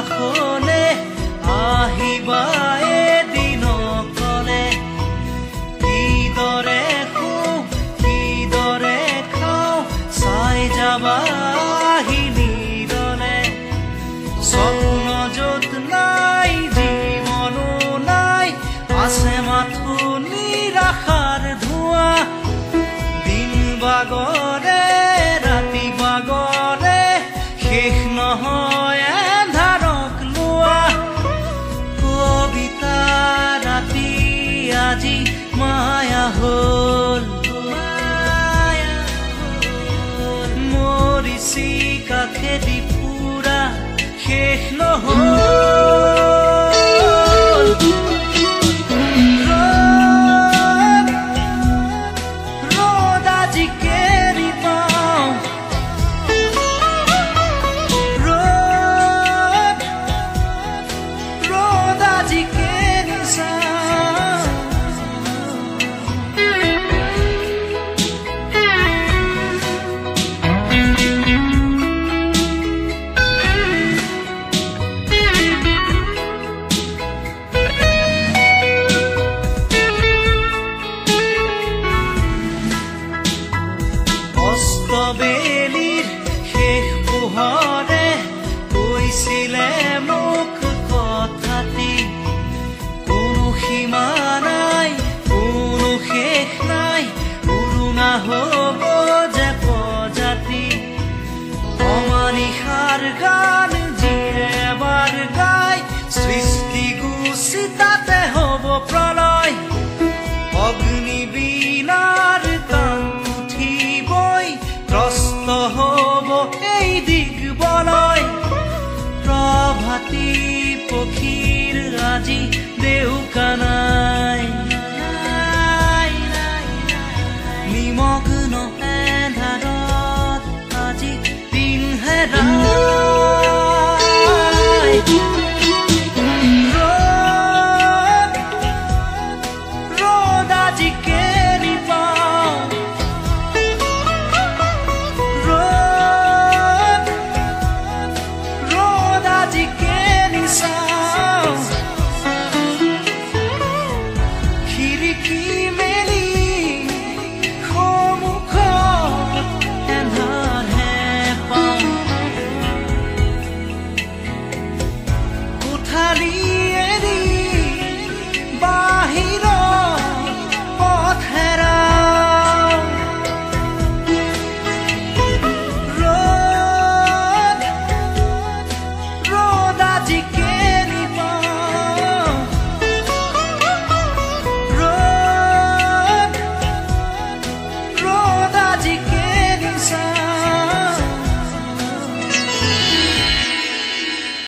কাষলে আহিবা এদিনকলে কিদৰে শুওঁ কিদৰে খাওঁ চাই যাবা নিদলে স্বপ্ন য'ত নাই জীৱনো নাই আছে মাথো নিৰাশাৰ ধোঁৱা দিন বাগৰে ৰাতি বাগৰে শেষ নহয় এন্ধাৰক লোৱা কবিতা ৰাতি আজি মায়া হ'ল মৰিছি কাষেদি পুৰা শেষ নহ'ল ৰ'দ আজি কেৰি পাওঁ ৰ'দ আজি কেৰি চাওঁ অস্তবেলিৰ শেষ পোহৰে কৈছিলে মোক কথাটি কোনো সীমা নাই কোনো শেষ নাই পুৰণা হ'ব যে প্ৰজাতি অমানিশাৰ গান যিয়ে এবাৰ গাই সৃষ্টি গুচি তাতে হ'ব প্ৰলয় অগ্নিবীণাৰ কাণ উঠিবই ত্ৰস্ত হ'ব এই দিগবলয় প্ৰভাতী পক্ষীৰ আজি দেউকা নাই নিমগ্ন এন্ধাৰত আজি দিন হেৰাই ৰ'দ আজি কেৰি পাওঁ ৰ'দ আজি কেৰি চাওঁ খিৰিকী মেলি সন্মুখত এন্ধাৰহে পাওঁ কোঠালি এৰি বাহিৰত পথ হেৰাওঁ ৰ'দ আজি